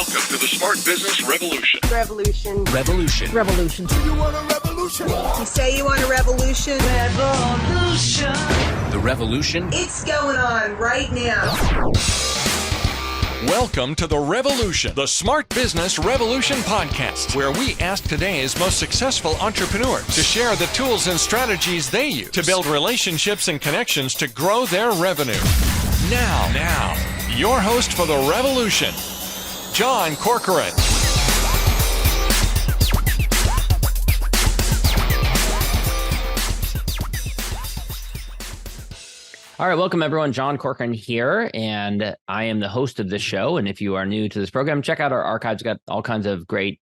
Welcome to the Smart Business Revolution. Revolution. Revolution. Revolution. You want a revolution? You say you want a revolution? Revolution. The revolution. It's going on right now. Welcome to The Revolution, the Smart Business Revolution podcast, where we ask today's most successful entrepreneurs to share the tools and strategies they use to build relationships and connections to grow their revenue. Now, your host for The Revolution, John Corcoran. All right, welcome everyone. John Corcoran here, and I am the host of this show. And if you are new to this program, check out our archives. We've got all kinds of great,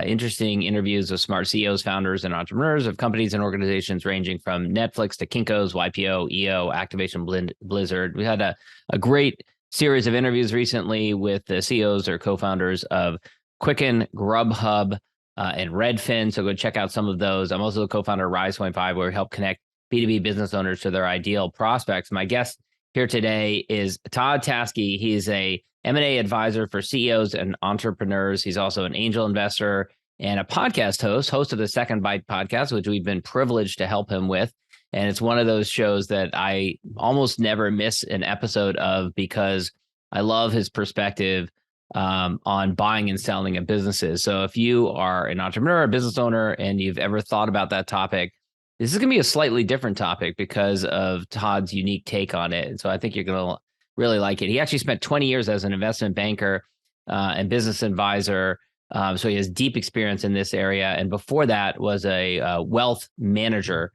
interesting interviews with smart CEOs, founders, and entrepreneurs of companies and organizations ranging from Netflix to Kinko's, YPO, EO, Activation Blizzard. We had a great series of interviews recently with the CEOs or co-founders of Quicken, Grubhub, and Redfin. So go check out some of those. I'm also the co-founder of Rise25, where we help connect B2B business owners to their ideal prospects. My guest here today is Todd Taskey. He's a M&A advisor for CEOs and entrepreneurs. He's also an angel investor and a podcast host of the Second Bite podcast, which we've been privileged to help him with. And it's one of those shows that I almost never miss an episode of because I love his perspective on buying and selling of businesses. So if you are an entrepreneur, a business owner, and you've ever thought about that topic, this is going to be a slightly different topic because of Todd's unique take on it. And so I think you're going to really like it. He actually spent 20 years as an investment banker and business advisor. So he has deep experience in this area. And before that was a wealth manager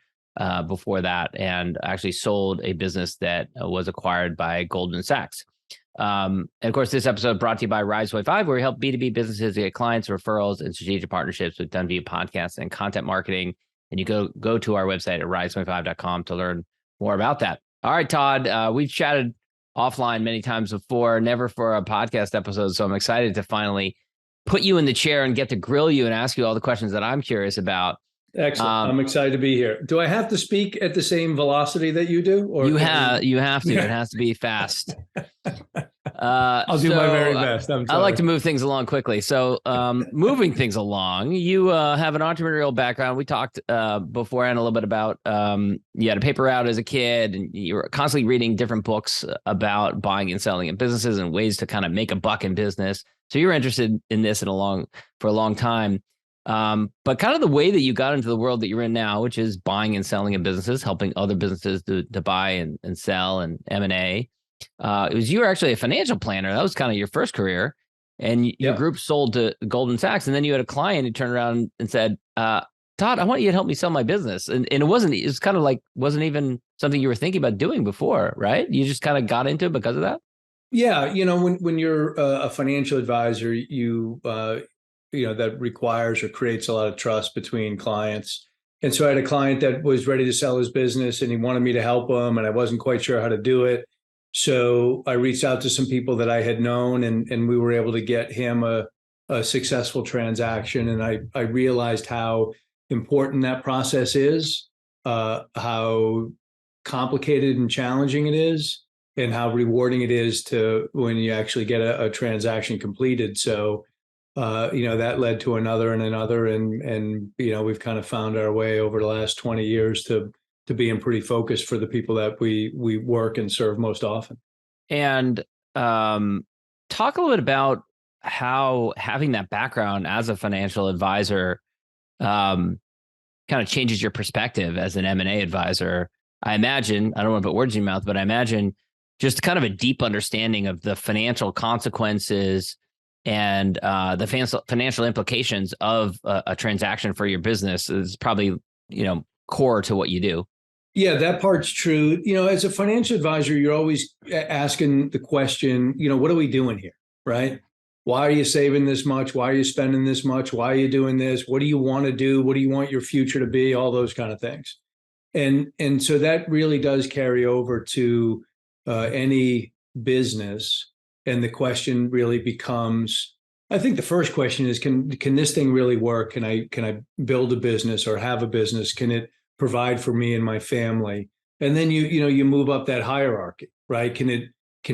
before that, and actually sold a business that was acquired by Goldman Sachs. And of course, this episode brought to you by Rise25, where we help B2B businesses get clients, referrals, and strategic partnerships with done via podcasts and content marketing. And you go to our website at rise25.com to learn more about that. All right, Todd, we've chatted offline many times before, never for a podcast episode. So I'm excited to finally put you in the chair and get to grill you and ask you all the questions that I'm curious about. Excellent. I'm excited to be here. Do I have to speak at the same velocity that you do? Or you have to. It has to be fast. I'll do my very best. I like to move things along quickly. So moving things along, you have an entrepreneurial background. We talked beforehand a little bit about you had a paper route as a kid, and you were constantly reading different books about buying and selling in businesses and ways to kind of make a buck in business. So you were interested in this for a long time. But kind of the way that you got into the world that you're in now, which is buying and selling in businesses, helping other businesses to buy and sell and M&A. It was you were actually a financial planner. That was kind of your first career, and your group sold to Goldman Sachs. And then you had a client who turned around and said, Todd, I want you to help me sell my business. And it wasn't even something you were thinking about doing before, right? You just kind of got into it because of that. Yeah. When you're a financial advisor, that requires or creates a lot of trust between clients. And so I had a client that was ready to sell his business and he wanted me to help him, and I wasn't quite sure how to do it. So I reached out to some people that I had known, and we were able to get him a successful transaction. And I realized how important that process is, how complicated and challenging it is, and how rewarding it is when you actually get a transaction completed. So that led to another and another, and we've kind of found our way over the last 20 years to being pretty focused for the people that we work and serve most often. And talk a little bit about how having that background as a financial advisor kind of changes your perspective as an M&A advisor. I imagine, I don't want to put words in your mouth, but I imagine just kind of a deep understanding of the financial consequences and the financial implications of a transaction for your business is probably, core to what you do. Yeah, that part's true. As a financial advisor, you're always asking the question, what are we doing here, right? Why are you saving this much? Why are you spending this much? Why are you doing this? What do you want to do? What do you want your future to be? All those kind of things. And so that really does carry over to any business. And the question really becomes, I think the first question is, can this thing really work? Can I build a business or have a business? Can it provide for me and my family? And then you move up that hierarchy, right? Can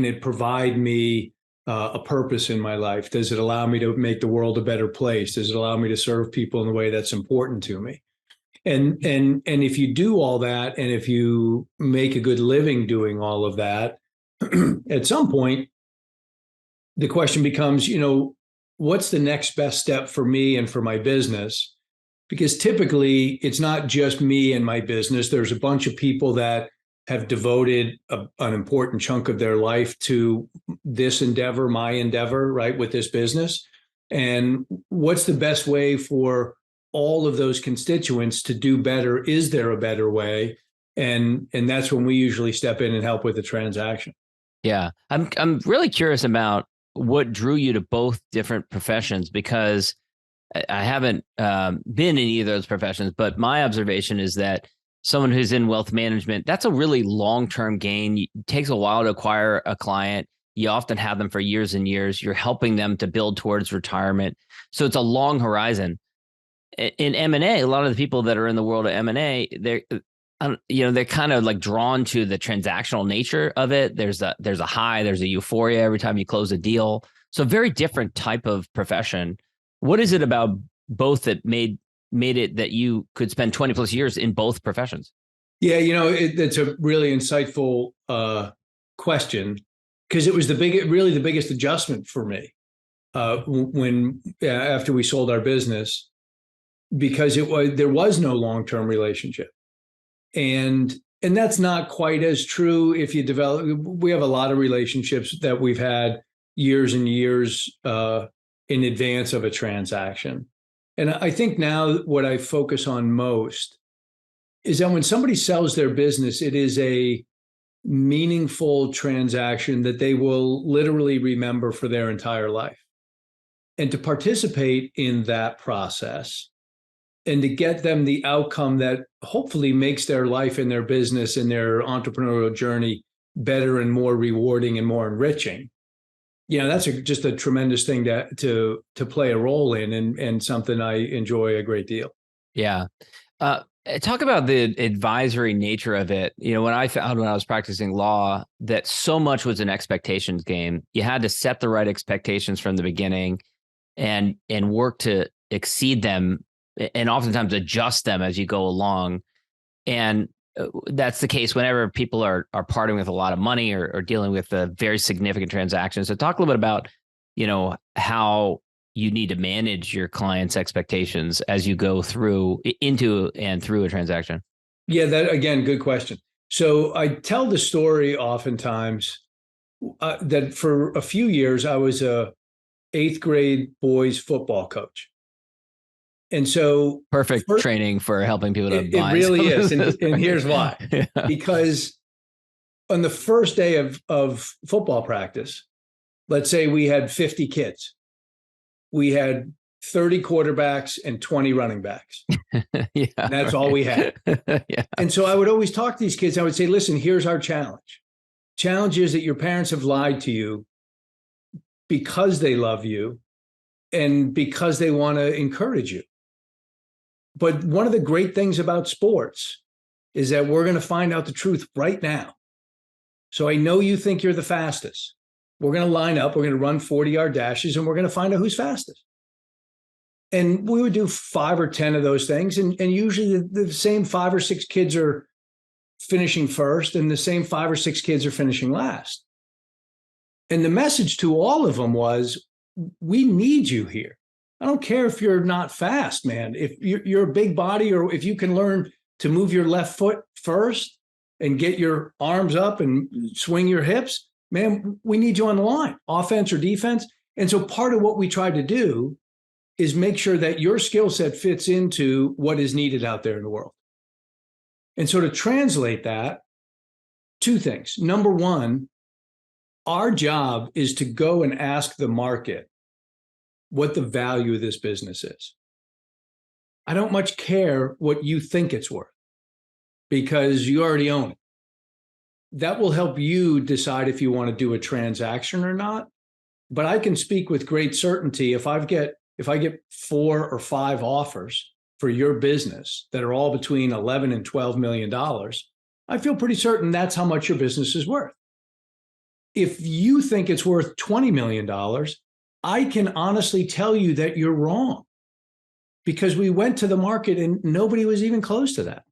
it provide me a purpose in my life? Does it allow me to make the world a better place? Does it allow me to serve people in the way that's important to me? And if you do all that, and if you make a good living doing all of that, at some point, the question becomes, what's the next best step for me and for my business? Because typically it's not just me and my business. There's a bunch of people that have devoted an important chunk of their life to this endeavor, my endeavor, right, with this business. And what's the best way for all of those constituents to do better? Is there a better way? And that's when we usually step in and help with the transaction. Yeah. I'm really curious about what drew you to both different professions, because I haven't been in either of those professions, but my observation is that someone who's in wealth management, that's a really long-term gain. It takes a while to acquire a client. You often have them for years and years. You're helping them to build towards retirement. So it's a long horizon. In M&A, a lot of the people that are in the world of M&A, they're kind of like drawn to the transactional nature of it. There's a high, there's a euphoria every time you close a deal. So very different type of profession. What is it about both that made it that you could spend 20 plus years in both professions? Yeah, it's a really insightful question, because it was the biggest adjustment for me when after we sold our business, because there was no long-term relationship. And that's not quite as true if you develop. We have a lot of relationships that we've had years and years in advance of a transaction. And I think now what I focus on most is that when somebody sells their business, it is a meaningful transaction that they will literally remember for their entire life. And to participate in that process and to get them the outcome that hopefully makes their life and their business and their entrepreneurial journey better and more rewarding and more enriching, that's just a tremendous thing to play a role in, and something I enjoy a great deal. Yeah. Talk about the advisory nature of it. When I found when I was practicing law that so much was an expectations game. You had to set the right expectations from the beginning and work to exceed them, and oftentimes adjust them as you go along. And that's the case whenever people are parting with a lot of money or dealing with a very significant transaction. So talk a little bit about, how you need to manage your clients' expectations as you go through into and through a transaction. Yeah, that again, good question. So I tell the story oftentimes that for a few years I was a 8th grade boys football coach. And so perfect training for helping people to buy. It really is. And here's why. Yeah. Because on the first day of football practice, let's say we had 50 kids. We had 30 quarterbacks and 20 running backs. Yeah, and that's all we had. Yeah. And so I would always talk to these kids. I would say, listen, here's our challenge. Challenge is that your parents have lied to you because they love you and because they want to encourage you. But one of the great things about sports is that we're going to find out the truth right now. So I know you think you're the fastest. We're going to line up, we're going to run 40-yard dashes, and we're going to find out who's fastest. And we would do 5 or 10 of those things. And usually the same 5 or 6 kids are finishing first, and the same 5 or 6 kids are finishing last. And the message to all of them was, we need you here. I don't care if you're not fast, man. If you're a big body, or if you can learn to move your left foot first and get your arms up and swing your hips, man, we need you on the line, offense or defense. And so part of what we try to do is make sure that your skill set fits into what is needed out there in the world. And so to translate that, 2 things. Number one, our job is to go and ask the market what the value of this business is. I don't much care what you think it's worth, because you already own it. That will help you decide if you want to do a transaction or not. But I can speak with great certainty if I get 4 or 5 offers for your business that are all between $11 and $12 million, I feel pretty certain that's how much your business is worth. if you think it's worth $20 million, I can honestly tell you that you're wrong, because we went to the market and nobody was even close to that.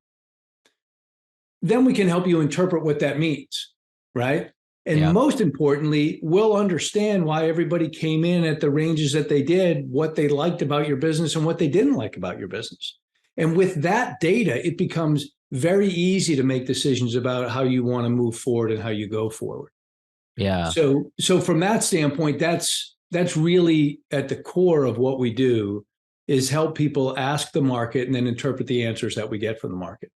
Then we can help you interpret what that means, right? And most importantly, we'll understand why everybody came in at the ranges that they did, what they liked about your business and what they didn't like about your business. And with that data, it becomes very easy to make decisions about how you want to move forward and how you go forward. Yeah. So from that standpoint, that's really at the core of what we do, is help people ask the market and then interpret the answers that we get from the market.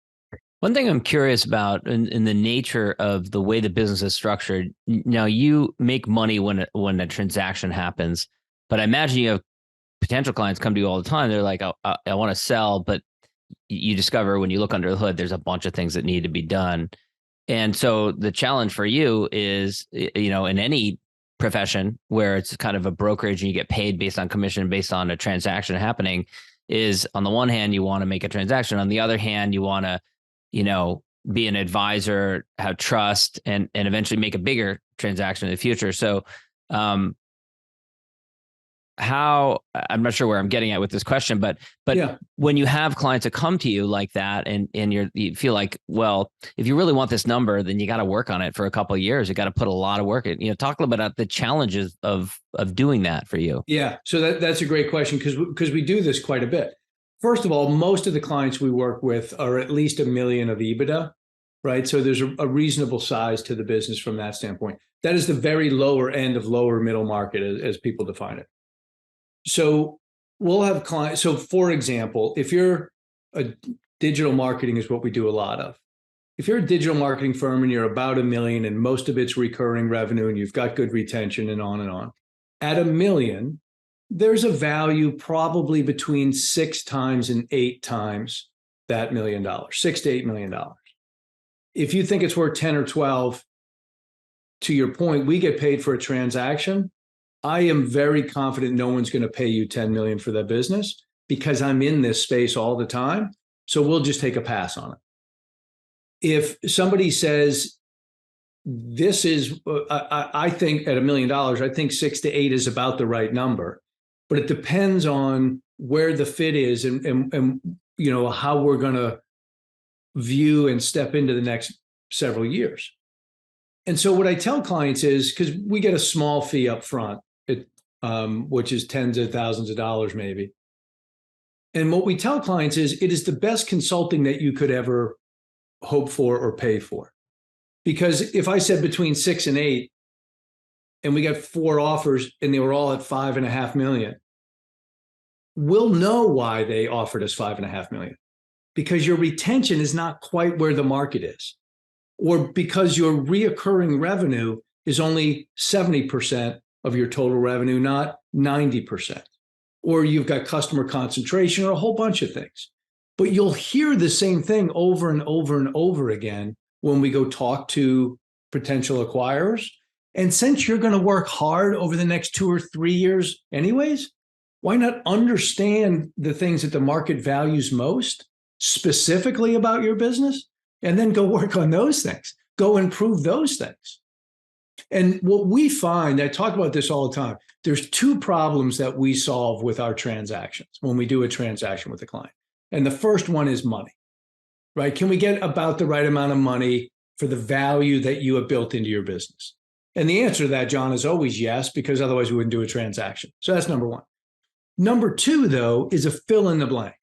One thing I'm curious about in the nature of the way the business is structured. Now, you make money when a transaction happens, but I imagine you have potential clients come to you all the time. They're like, I want to sell, but you discover when you look under the hood, there's a bunch of things that need to be done. And so the challenge for you is, in any profession where it's kind of a brokerage and you get paid based on commission, based on a transaction happening, is on the one hand, you want to make a transaction. On the other hand, you want to, be an advisor, have trust, and eventually make a bigger transaction in the future. So how, I'm not sure where I'm getting at with this question, but when you have clients that come to you like that, and you feel like, well, if you really want this number, then you got to work on it for a couple of years. You got to put a lot of work in. Talk a little bit about the challenges of doing that for you. Yeah, so that's a great question, because we do this quite a bit. First of all, most of the clients we work with are at least $1 million of EBITDA, right? So there's a reasonable size to the business from that standpoint. That is the very lower end of lower middle market, as people define it. So we'll have clients. So for example, if you're digital marketing is what we do a lot of. If you're a digital marketing firm and you're about $1 million and most of it's recurring revenue and you've got good retention and on, at $1 million, there's a value probably between 6 times and 8 times that $1 million, $6 to $8 million. If you think it's worth 10 or 12, to your point, we get paid for a transaction. I am very confident no one's going to pay you 10 million for that business, because I'm in this space all the time. So we'll just take a pass on it. If somebody says, this is, I think at $1 million, I think 6 to 8 is about the right number, but it depends on where the fit is and how we're going to view and step into the next several years. And so what I tell clients is, because we get a small fee up front, which is tens of thousands of dollars maybe. And what we tell clients is, it is the best consulting that you could ever hope for or pay for. Because if I said between 6 and 8, and we got 4 offers and they were all at 5.5 million, we'll know why they offered us 5.5 million, because your retention is not quite where the market is, or because your reoccurring revenue is only 70% of your total revenue, not 90%, or you've got customer concentration, or a whole bunch of things. But you'll hear the same thing over and over and over again when we go talk to potential acquirers. And since you're going to work hard over the next 2 or 3 years anyways, why not understand the things that the market values most specifically about your business, and then go work on those things, go improve those things. And what we find, I talk about this all the time, there's 2 problems that we solve with our transactions when we do a transaction with a client. And the first one is money, right? Can we get about the right amount of money for the value that you have built into your business? And the answer to that, John, is always yes, because otherwise we wouldn't do a transaction. So that's number 1. Number 2, though, is a fill in the blank.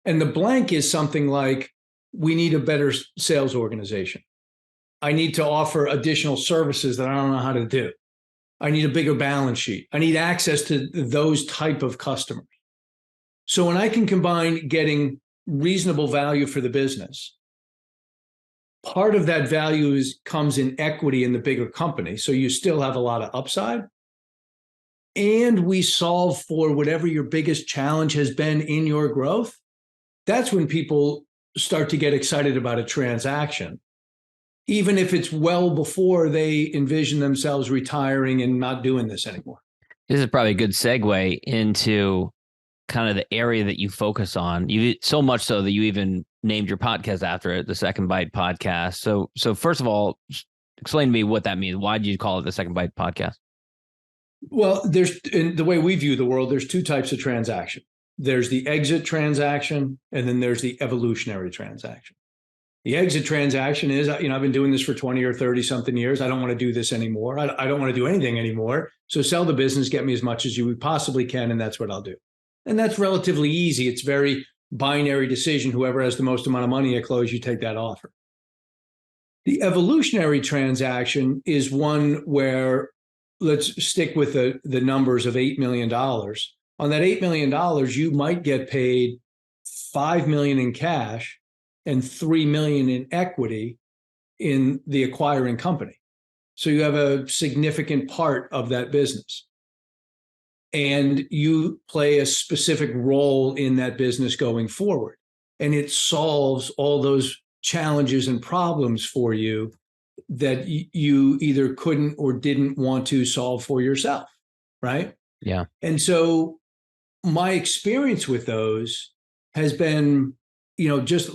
And the blank is something like, we need a better sales organization. I need to offer additional services that I don't know how to do. I need a bigger balance sheet. I need access to those type of customers. So when I can combine getting reasonable value for the business, part of that value comes in equity in the bigger company. So you still have a lot of upside. And we solve for whatever your biggest challenge has been in your growth. That's when people start to get excited about a transaction, even if it's well before they envision themselves retiring and not doing this anymore. This is probably a good segue into kind of the area that you focus on. You so much so that you even named your podcast after it, the Second Bite podcast. So first of all, explain to me what that means. Why did you call it the Second Bite podcast? Well, in the way we view the world, there's two types of transaction. There's the exit transaction, and then there's the evolutionary transaction. The exit transaction is, I've been doing this for 20 or 30 something years. I don't want to do this anymore. I don't want to do anything anymore. So sell the business, get me as much as you possibly can, and that's what I'll do. And that's relatively easy. It's very binary decision. Whoever has the most amount of money at close, you take that offer. The evolutionary transaction is one where, let's stick with the numbers of $8 million. On that $8 million, you might get paid $5 million in cash and $3 million in equity in the acquiring company. So you have a significant part of that business. And you play a specific role in that business going forward. And it solves all those challenges and problems for you that you either couldn't or didn't want to solve for yourself, right? Yeah. And so my experience with those has been, just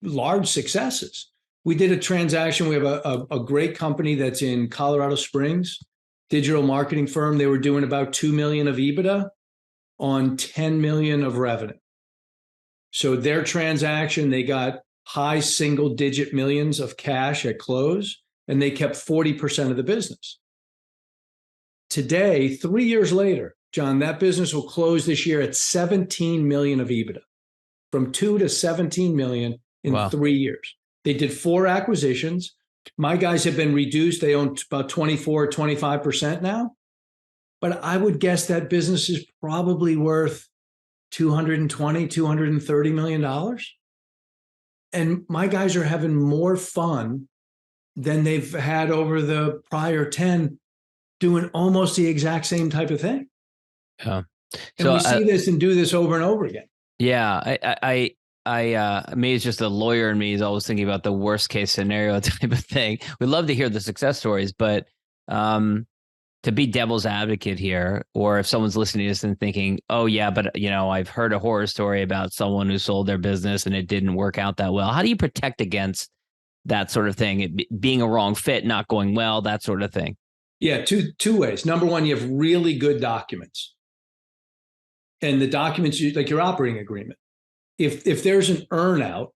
large successes. We did a transaction. We have a great company that's in Colorado Springs, digital marketing firm. They were doing about 2 million of EBITDA on 10 million of revenue. So their transaction, they got high single digit millions of cash at close, and they kept 40% of the business. Today, 3 years later, John, that business will close this year at 17 million of EBITDA, from 2 to 17 million in 3 years. They did 4 acquisitions. My guys have been reduced. They own about 24, 25% now. But I would guess that business is probably worth $220, $230 million. And my guys are having more fun than they've had over the prior 10, doing almost the exact same type of thing. Yeah. And we see this and do this over and over again. Yeah. Me, it's just the lawyer in me is always thinking about the worst case scenario type of thing. We love to hear the success stories, but to be devil's advocate here, or if someone's listening to this and thinking, oh yeah, but I've heard a horror story about someone who sold their business and it didn't work out that well. How do you protect against that sort of thing? It being a wrong fit, not going well, that sort of thing. Yeah, two ways. Number one, you have really good documents. And the documents, like your operating agreement. If there's an earnout,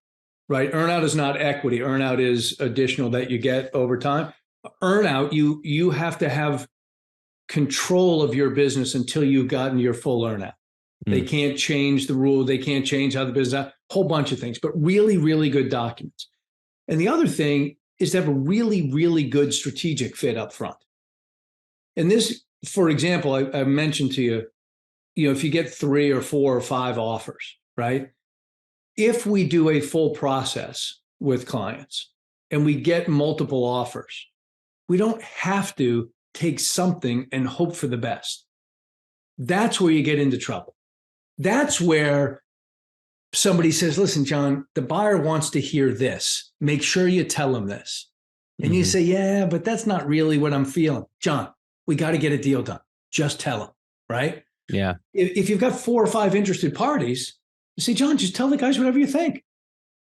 right? Earnout is not equity. Earnout is additional that you get over time. Earnout, you have to have control of your business until you've gotten your full earnout. They can't change the rule. They can't change how the business, a whole bunch of things, but really, really good documents. And the other thing is to have a really, really good strategic fit up front. And this, for example, I mentioned to you, if you get 3 or 4 or 5 offers, right? If we do a full process with clients and we get multiple offers, we don't have to take something and hope for the best. That's where you get into trouble. That's where somebody says, listen, John, the buyer wants to hear this. Make sure you tell them this. And you say, yeah, but that's not really what I'm feeling. John, we got to get a deal done. Just tell them, right? Yeah. If you've got 4 or 5 interested parties, you say, John, just tell the guys whatever you think.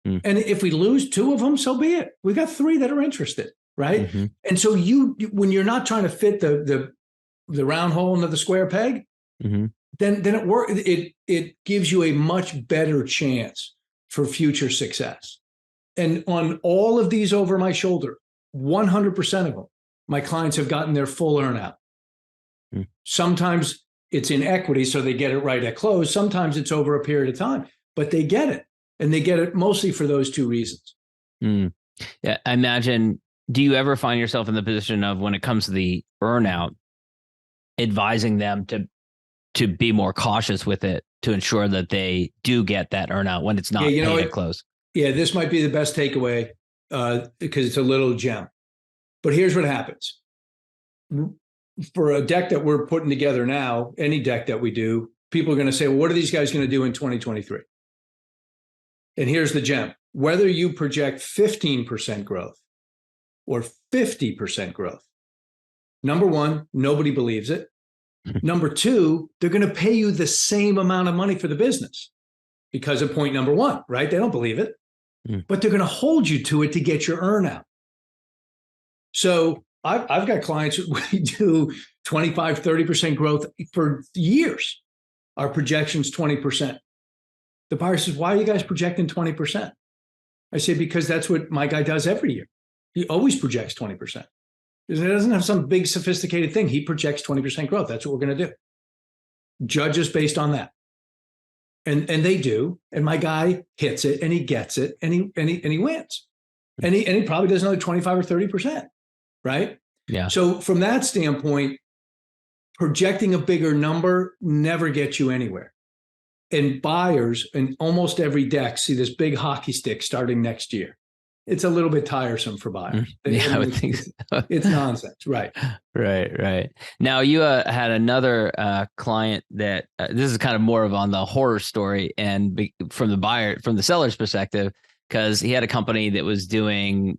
And if we lose 2 of them, so be it. We've got 3 that are interested, right? And so when you're not trying to fit the round hole into the square peg, then it gives you a much better chance for future success. And on all of these over my shoulder, 100% of them, my clients have gotten their full earnout. Sometimes it's in equity, so they get it right at close. Sometimes it's over a period of time, but they get it. And they get it mostly for those 2 reasons. Yeah, I imagine, do you ever find yourself in the position of, when it comes to the earnout, advising them to be more cautious with it to ensure that they do get that earnout when it's not paid at close? Yeah, this might be the best takeaway because it's a little gem. But here's what happens. For a deck that we're putting together now, any deck that we do, people are going to say, well, what are these guys going to do in 2023? And here's the gem. Whether you project 15% growth or 50% growth, number one, nobody believes it. Number 2, they're going to pay you the same amount of money for the business because of point number 1, right? They don't believe it, but they're going to hold you to it to get your earnout. So I've got clients who we do 25, 30% growth for years. Our projection's 20%. The buyer says, why are you guys projecting 20%? I say, because that's what my guy does every year. He always projects 20%. He doesn't have some big sophisticated thing. He projects 20% growth. That's what we're going to do. Judge us based on that. And they do. And my guy hits it and he gets it and he wins. And he probably does another 25 or 30%. Right? Yeah. So from that standpoint, projecting a bigger number never gets you anywhere. And buyers in almost every deck see this big hockey stick starting next year. It's a little bit tiresome for buyers. Yeah, I would think so. It's nonsense. Right. Right. Now you had another client that this is kind of more of on the horror story and from the seller's perspective, because he had a company that was doing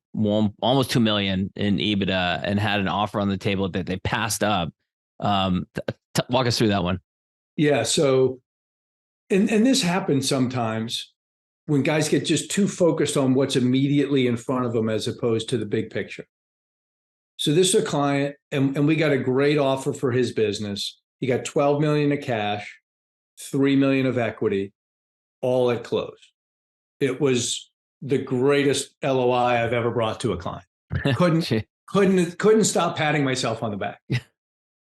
almost 2 million in EBITDA and had an offer on the table that they passed up. Walk us through that one. Yeah. So, and this happens sometimes when guys get just too focused on what's immediately in front of them as opposed to the big picture. So this is a client, and we got a great offer for his business. He got 12 million of cash, 3 million of equity, all at close. It was the greatest LOI I've ever brought to a client. Couldn't stop patting myself on the back.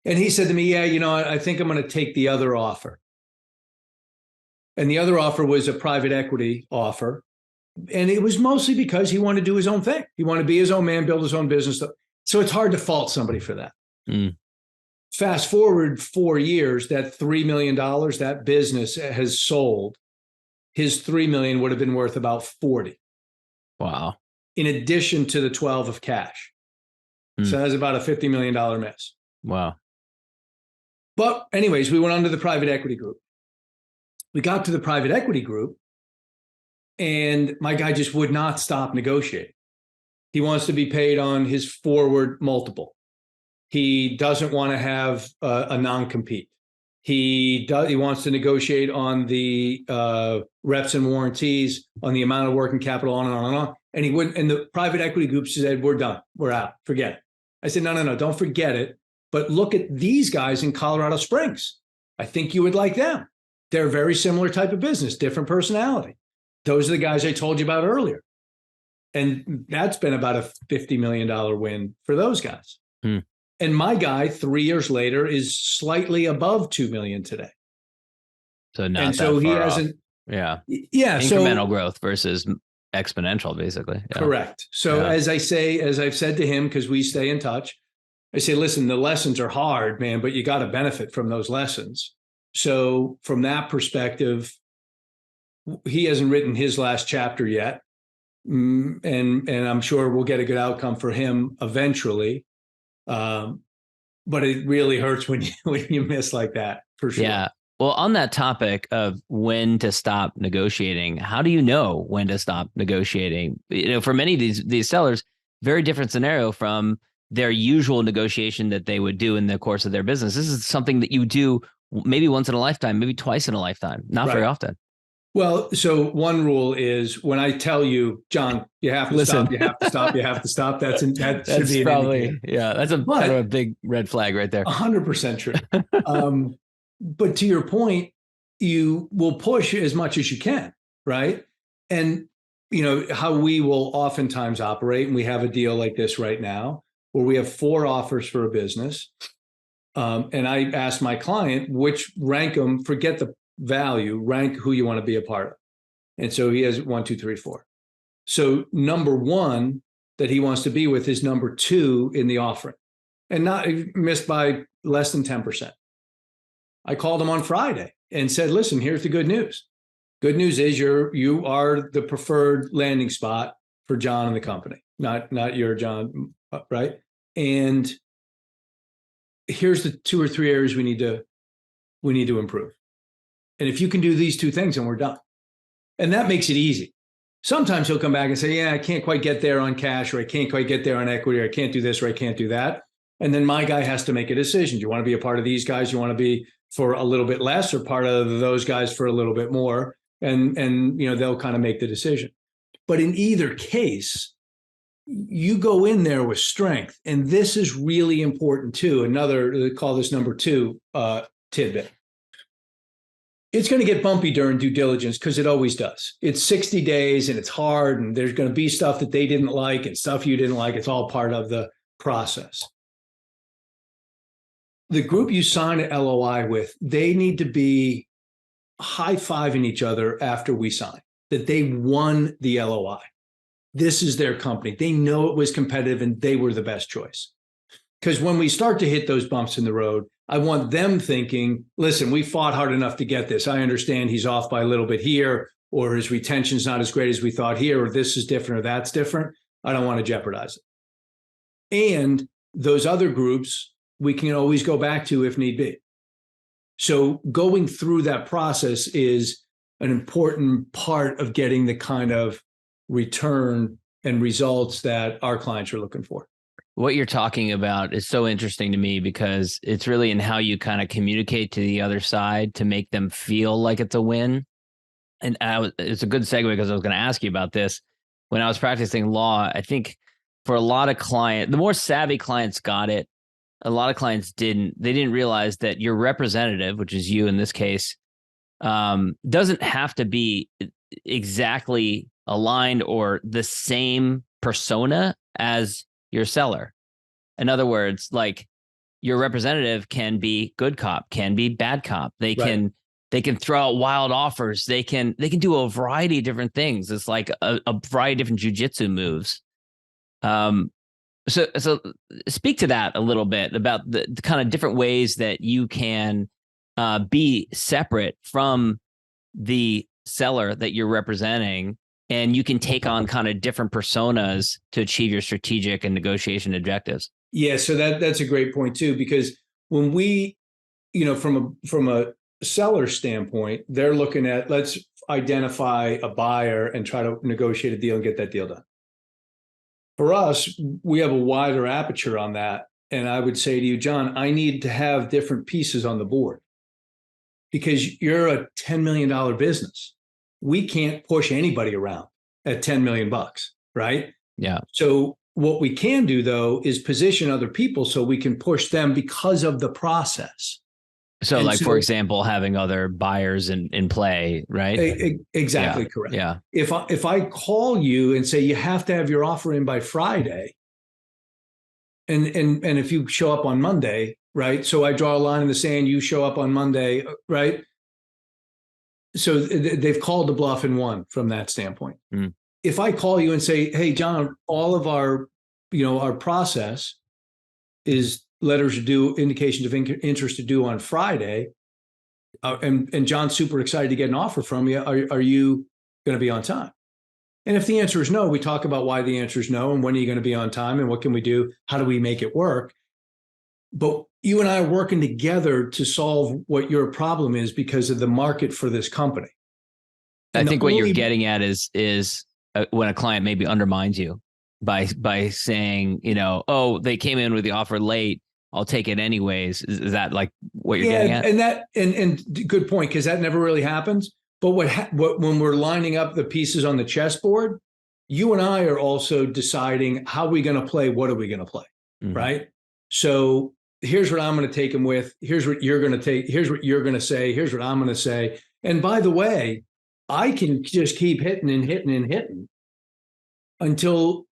And he said to me, yeah, I think I'm going to take the other offer. And the other offer was a private equity offer. And it was mostly because he wanted to do his own thing. He wanted to be his own man, build his own business. So it's hard to fault somebody for that. Fast forward 4 years, that $3 million, that business has sold. His 3 million would have been worth about 40. Wow. In addition to the 12 of cash. So that's about a $50 million miss. Wow. But anyways, we went on to the private equity group. We got to the private equity group and my guy just would not stop negotiating. He wants to be paid on his forward multiple. He doesn't want to have a non-compete. He wants to negotiate on the reps and warranties, on the amount of working capital, on and on and on. And he wouldn't. And the private equity group said, "We're done. We're out. Forget it." I said, "No. Don't forget it. But look at these guys in Colorado Springs. I think you would like them. They're a very similar type of business, different personality. Those are the guys I told you about earlier." And that's been about a $50 million win for those guys. And my guy, 3 years later, is slightly above 2 million today. So not and that so he far hasn't. off. Yeah. Incremental growth versus exponential, basically. Yeah. Correct. So as I've said to him, because we stay in touch, I say, listen, the lessons are hard, man, but you got to benefit from those lessons. So from that perspective, he hasn't written his last chapter yet. And I'm sure we'll get a good outcome for him eventually. But it really hurts when you miss like that, for sure. Yeah. Well, on that topic of when to stop negotiating, how do you know when to stop negotiating? For many of these sellers, very different scenario from their usual negotiation that they would do in the course of their business. This is something that you do maybe once in a lifetime, maybe twice in a lifetime, not very often. Well, so one rule is when I tell you, John, you have to stop, you have to stop, you have to stop. That should be probably, that's kind of a big red flag right there. 100% true. But to your point, you will push as much as you can, right? And how we will oftentimes operate, and we have a deal like this right now, where we have 4 offers for a business. And I asked my client, rank them, forget the value, rank who you want to be a part of. And so he has 1, 2, 3, 4. So number 1 that he wants to be with is number 2 in the offering, and not missed by less than 10%. I called him on Friday and said, listen, here's the good news. Good news is you are the preferred landing spot for John and the company, not your John, right? And here's the 2 or 3 areas we need to improve. And if you can do these 2 things, then we're done. And that makes it easy. Sometimes he'll come back and say, yeah, I can't quite get there on cash, or I can't quite get there on equity, or I can't do this, or I can't do that. And then my guy has to make a decision. Do you want to be a part of these guys? You want to be for a little bit less, or part of those guys for a little bit more? And they'll kind of make the decision. But in either case, you go in there with strength. And this is really important too. They call this number 2 tidbit. It's going to get bumpy during due diligence because it always does. It's 60 days and it's hard, and there's going to be stuff that they didn't like and stuff you didn't like. It's all part of the process. The group you sign an LOI with, they need to be high-fiving each other after we sign, that they won the LOI. This is their company. They know it was competitive and they were the best choice. Because when we start to hit those bumps in the road, I want them thinking, listen, we fought hard enough to get this. I understand he's off by a little bit here, or his retention's not as great as we thought here, or this is different, or that's different. I don't want to jeopardize it. And those other groups, we can always go back to if need be. So going through that process is an important part of getting the kind of return and results that our clients are looking for. What you're talking about is so interesting to me because it's really in how you kind of communicate to the other side to make them feel like it's a win. And it's a good segue because I was going to ask you about this. When I was practicing law, I think for a lot of clients, the more savvy clients got it, a lot of clients didn't. They didn't realize that your representative, which is you in this case, doesn't have to be exactly aligned or the same persona as your seller. In other words, like your representative can be good cop, can be bad cop. They can throw out wild offers. They can do a variety of different things. It's like a variety of different jujitsu moves. So speak to that a little bit about the kind of different ways that you can be separate from the seller that you're representing, and you can take on kind of different personas to achieve your strategic and negotiation objectives. Yeah, so that's a great point too, because when we, from a seller standpoint, they're looking at, let's identify a buyer and try to negotiate a deal and get that deal done. For us, we have a wider aperture on that. And I would say to you, John, I need to have different pieces on the board because you're a $10 million business. We can't push anybody around at 10 million bucks, right? Yeah. So what we can do though is position other people so we can push them because of the process. So for example, having other buyers in play, right? Exactly. Yeah. Correct. Yeah. If I call you and say you have to have your offer in by Friday, and if you show up on Monday, right? So I draw a line in the sand, you show up on Monday, right? So they've called the bluff and won from that standpoint. Mm. If I call you and say, hey, John, all of our process is letters to due, indications of interest to due on Friday, and John's super excited to get an offer from you. Are you going to be on time? And if the answer is no, we talk about why the answer is no and when are you going to be on time and what can we do? How do we make it work? But you and I are working together to solve what your problem is because of the market for this company. And I think what you're getting at is when a client maybe undermines you by saying, oh, they came in with the offer late, I'll take it anyways. Is that like what you're getting at? And good point, because that never really happens. But when we're lining up the pieces on the chessboard, you and I are also deciding how are we going to play, what are we going to play, right? So here's what I'm going to take them with. Here's what you're going to take. Here's what you're going to say. Here's what I'm going to say. And by the way, I can just keep hitting and hitting and hitting until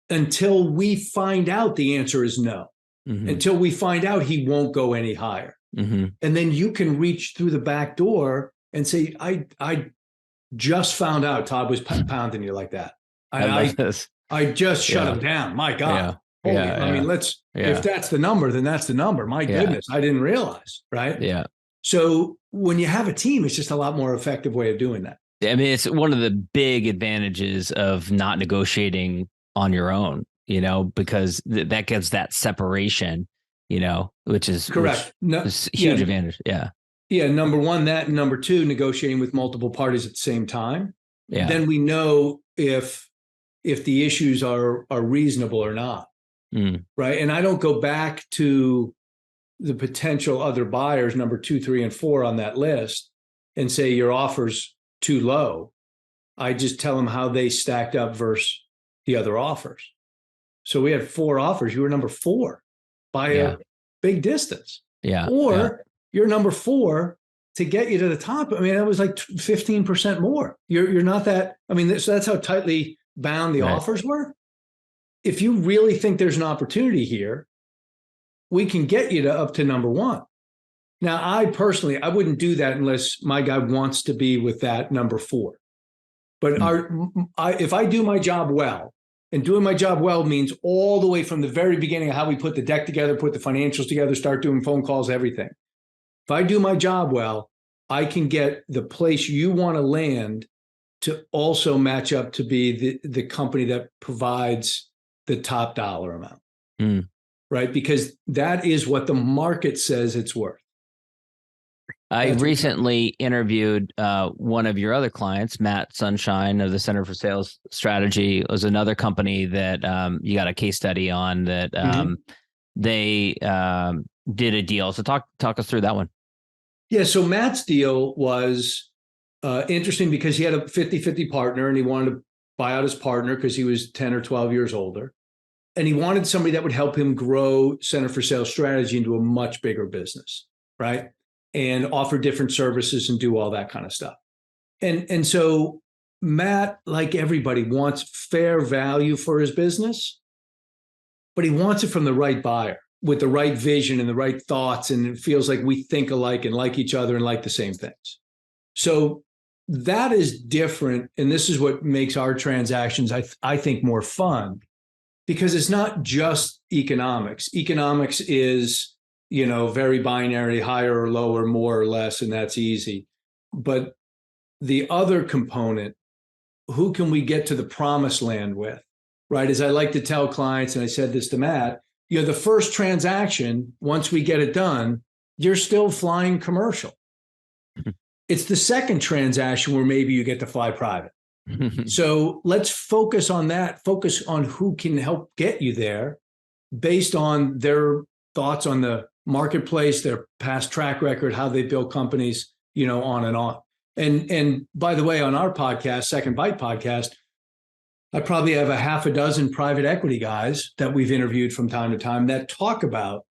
we find out the answer is no. Mm-hmm. Until we find out he won't go any higher. Mm-hmm. And then you can reach through the back door and say, I just found out Todd was pounding you like that. I just shut him down. My God. Yeah. I mean, if that's the number, then that's the number. My goodness, I didn't realize. Right. Yeah. So when you have a team, it's just a lot more effective way of doing that. I mean, it's one of the big advantages of not negotiating on your own, because that gives that separation, which is correct. Is a huge advantage. Yeah. Yeah. Number one, that, and number two, negotiating with multiple parties at the same time. Yeah. Then we know if the issues are reasonable or not. Mm. Right. And I don't go back to the potential other buyers, number 2, 3, and 4 on that list, and say your offer's too low. I just tell them how they stacked up versus the other offers. So we had 4 offers. You were number 4 by a big distance. Yeah. Or you're number 4 to get you to the top. I mean, that was like 15% more. You're not that. I mean, so that's how tightly bound the offers were. If you really think there's an opportunity here, we can get you to up to number 1. Now, I personally wouldn't do that unless my guy wants to be with that number 4. But if I do my job well, and doing my job well means all the way from the very beginning of how we put the deck together, put the financials together, start doing phone calls, everything. If I do my job well, I can get the place you want to land to also match up to be the company that provides the top dollar amount, right? Because that is what the market says it's worth. I recently interviewed one of your other clients, Matt Sunshine of the Center for Sales Strategy. It was another company that you got a case study on that they did a deal. So talk us through that one. Yeah, so Matt's deal was interesting because he had a 50-50 partner and he wanted to buy out his partner because he was 10 or 12 years older. And he wanted somebody that would help him grow Center for Sales Strategy into a much bigger business, right? And offer different services and do all that kind of stuff. And so Matt, like everybody, wants fair value for his business, but he wants it from the right buyer with the right vision and the right thoughts. And it feels like we think alike and like each other and like the same things. So that is different. And this is what makes our transactions, I think, more fun, because it's not just economics. Economics is, very binary, higher or lower, more or less, and that's easy. But the other component, who can we get to the promised land with, right? As I like to tell clients, and I said this to Matt, the first transaction, once we get it done, you're still flying commercial. It's the second transaction where maybe you get to fly private. So let's focus on that, focus on who can help get you there based on their thoughts on the marketplace, their past track record, how they build companies, on and on. And by the way, on our podcast, Second Bite podcast, I probably have a half a dozen private equity guys that we've interviewed from time to time that talk about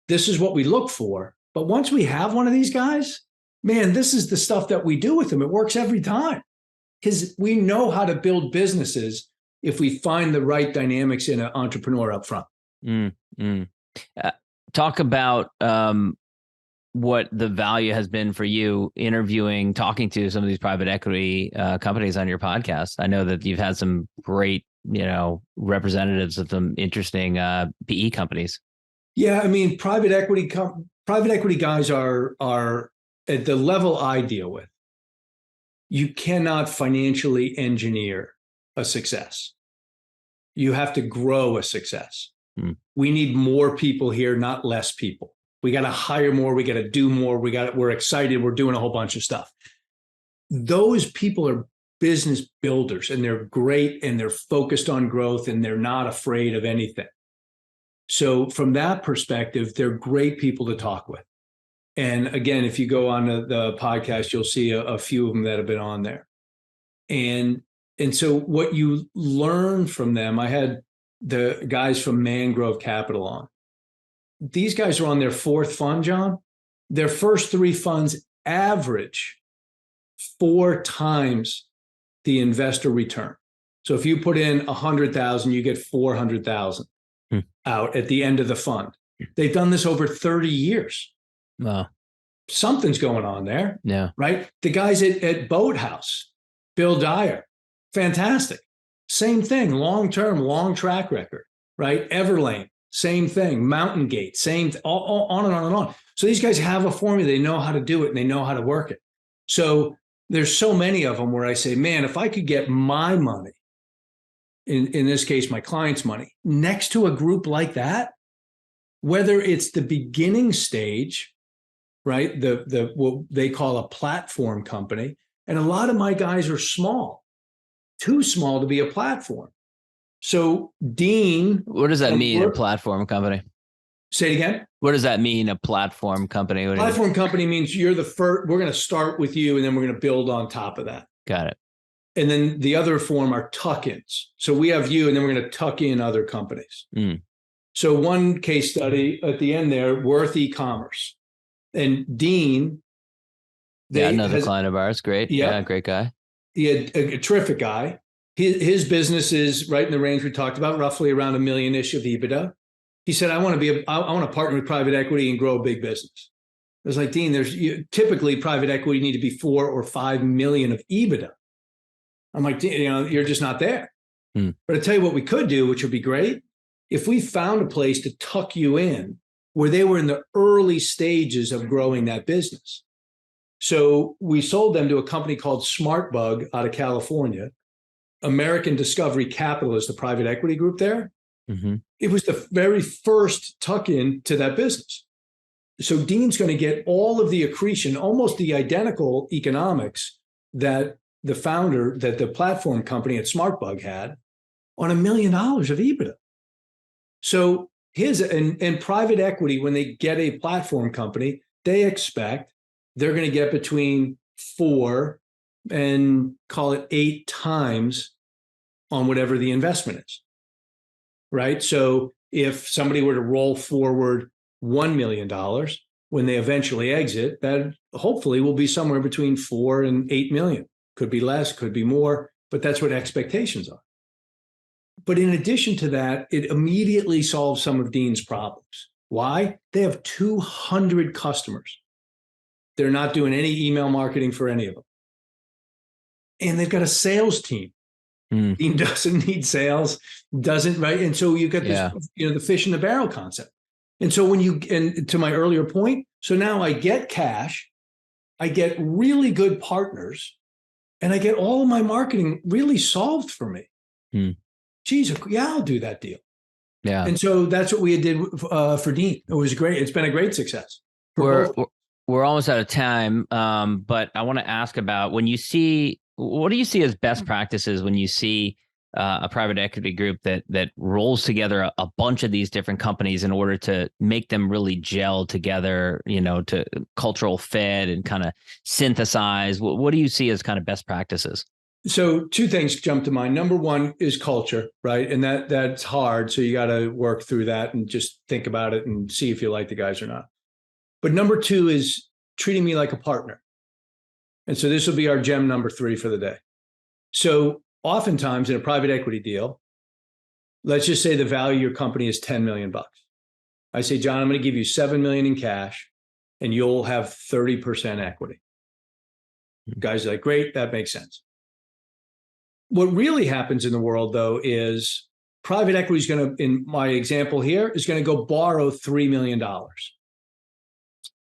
this is what we look for. But once we have one of these guys, man, this is the stuff that we do with them. It works every time because we know how to build businesses if we find the right dynamics in an entrepreneur up front. Talk about what the value has been for you talking to some of these private equity companies on your podcast. I know that you've had some great, representatives of some interesting PE companies. Yeah, I mean, private equity guys are at the level I deal with. You cannot financially engineer a success. You have to grow a success. We need more people here, not less people. We got to hire more. We got to do more. We're excited. We're doing a whole bunch of stuff. Those people are business builders and they're great and they're focused on growth and they're not afraid of anything. So from that perspective, they're great people to talk with. And again, if you go on the podcast, you'll see a few of them that have been on there. And so what you learn from them, I had the guys from Mangrove Capital on. These guys are on their 4th fund, John. Their first 3 funds average 4 times the investor return. So if you put in 100,000, you get 400,000 out at the end of the fund. They've done this over 30 years. Wow. Something's going on there. Yeah. Right. The guys at Boathouse, Bill Dyer, fantastic. Same thing, long-term, long track record, right? Everlane, same thing. Mountain Gate, same, all on and on and on. So these guys have a formula. They know how to do it and they know how to work it. So there's so many of them where I say, man, if I could get my money, in this case, my client's money, next to a group like that, whether it's the beginning stage, right? The what they call a platform company. And a lot of my guys are small, too small to be a platform. So Dean. What does that mean, a platform company? Say it again. What does that mean, a platform company? Platform company means you're the first. We're going to start with you, and then we're going to build on top of that. Got it. And then the other form are tuck-ins. So we have you, and then we're going to tuck in other companies. So one case study at the end there, Worth e-commerce. And Dean. Another client of ours. Great. Yeah, great guy. He had a terrific guy. His business is right in the range we talked about, roughly around $1 million-ish of EBITDA. He said, I want to partner with private equity and grow a big business. I was like, Dean, typically private equity need to be 4 or 5 million of EBITDA. I'm like, you're just not there. But I tell you what we could do, which would be great, if we found a place to tuck you in where they were in the early stages of growing that business. So we sold them to a company called SmartBug out of California. American Discovery Capital is the private equity group there. It was the very first tuck-in to that business. So Dean's going to get all of the accretion, almost the identical economics that the founder, that the platform company at SmartBug had on $1 million of EBITDA. So and private equity, when they get a platform company, they expect they're going to get between 4 and call it 8 times on whatever the investment is, right? So if somebody were to roll forward $1 million, when they eventually exit, that hopefully will be somewhere between 4 and 8 million. Could be less, could be more, but that's what expectations are. But in addition to that, it immediately solves some of Dean's problems. Why? They have 200 customers. They're not doing any email marketing for any of them. And they've got a sales team. Dean doesn't need sales, right? And so you get this, the fish in the barrel concept. And so and to my earlier point, so now I get cash, I get really good partners, and I get all of my marketing really solved for me. Geez, yeah, I'll do that deal. Yeah. And so that's what we did for Dean. It was great. It's been a great success. We're almost out of time, but I want to ask about what do you see as best practices when you see a private equity group that rolls together a bunch of these different companies in order to make them really gel together, to cultural fit and kind of synthesize? What do you see as kind of best practices? So 2 things jump to mind. Number 1 is culture, right? And that's hard. So you got to work through that and just think about it and see if you like the guys or not. But number 2 is treating me like a partner. And so this will be our gem number 3 for the day. So oftentimes in a private equity deal, let's just say the value of your company is $10 million. I say, John, I'm going to give you $7 million in cash and you'll have 30% equity. Guys are like, great, that makes sense. What really happens in the world, though, is private equity is going to, in my example here, is going to go borrow $3 million.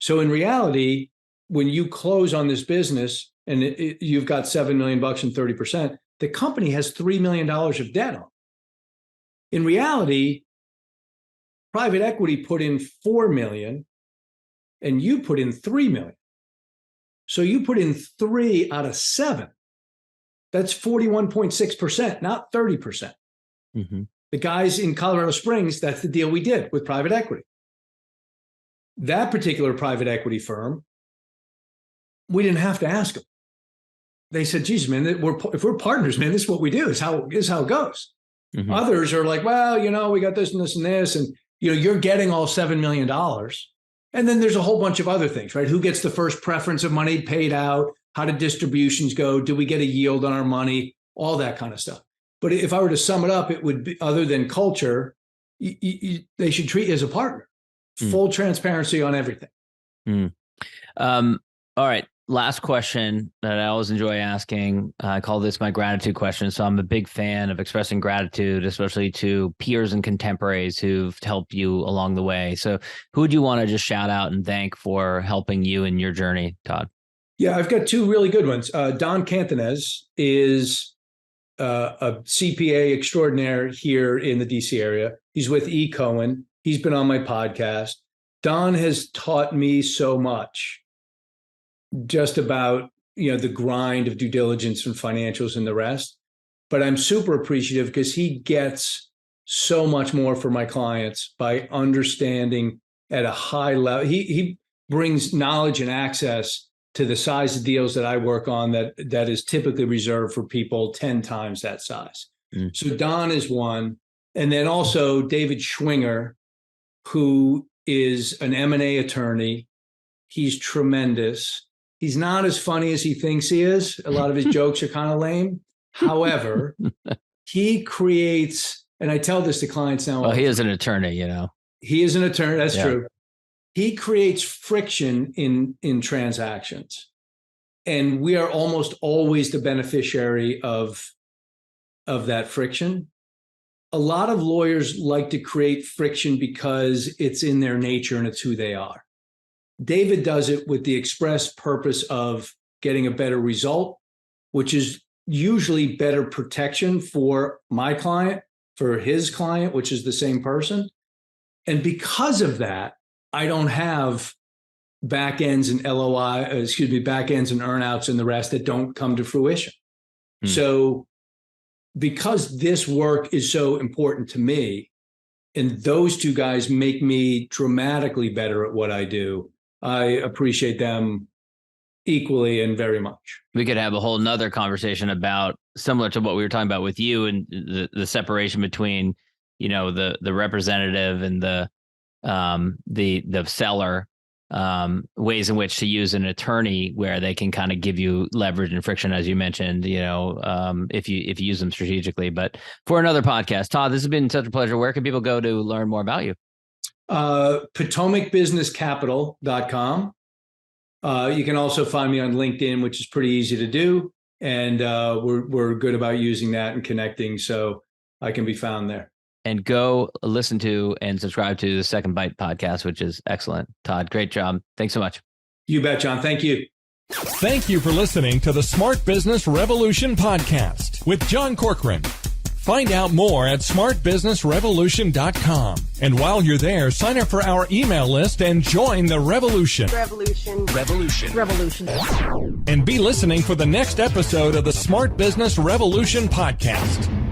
So in reality, when you close on this business and you've got $7 million and 30%, the company has $3 million of debt on. In reality, private equity put in $4 million and you put in $3 million. So you put in 3 out of 7. That's 41.6%, not 30%. The guys in Colorado Springs, that's the deal we did with private equity. That particular private equity firm, we didn't have to ask them. They said, geez, man, if we're partners, man, this is what we do. This is how it goes. Others are like, well, we got this and this and this. And, you're getting all $7 million. And then there's a whole bunch of other things, right? Who gets the first preference of money paid out? How do distributions go? Do we get a yield on our money? All that kind of stuff. But if I were to sum it up, it would be, other than culture, they should treat you as a partner. Full transparency on everything. All right. Last question that I always enjoy asking. I call this my gratitude question. So I'm a big fan of expressing gratitude, especially to peers and contemporaries who've helped you along the way. So who would you want to just shout out and thank for helping you in your journey, Todd? Yeah, I've got 2 really good ones. Don Cantonez is a CPA extraordinaire here in the DC area. He's with E. Cohen. He's been on my podcast. Don has taught me so much just about, the grind of due diligence and financials and the rest. But I'm super appreciative because he gets so much more for my clients by understanding at a high level. He brings knowledge and access to the size of deals that I work on that is typically reserved for people 10 times that size. So Don is one. And then also David Schwinger, who is an M&A attorney. He's tremendous. He's not as funny as he thinks he is. A lot of his jokes are kind of lame. However, he creates, and I tell this to clients now. Well, he is an attorney, you know. He is an attorney. That's true. He creates friction in transactions. And we are almost always the beneficiary of that friction. A lot of lawyers like to create friction because it's in their nature and it's who they are. David does it with the express purpose of getting a better result, which is usually better protection for my client, for his client, which is the same person. And because of that, I don't have back ends and back ends and earnouts and the rest that don't come to fruition. So because this work is so important to me, and those two guys make me dramatically better at what I do, I appreciate them equally and very much. We could have a whole nother conversation about, similar to what we were talking about with you, and the separation between, you know, the representative and the seller, ways in which to use an attorney where they can kind of give you leverage and friction, as you mentioned, you know, if you use them strategically. But for another podcast, Todd, this has been such a pleasure. Where can people go to learn more about you? PotomacBusinessCapital.com. You can also find me on LinkedIn, which is pretty easy to do. And we're good about using that and connecting, so I can be found there. And go listen to and subscribe to the Second Bite podcast, which is excellent. Todd, great job. Thanks so much. You bet, John. Thank you. Thank you for listening to the Smart Business Revolution podcast with John Corcoran. Find out more at smartbusinessrevolution.com. And while you're there, sign up for our email list and join the revolution. Revolution. And be listening for the next episode of the Smart Business Revolution podcast.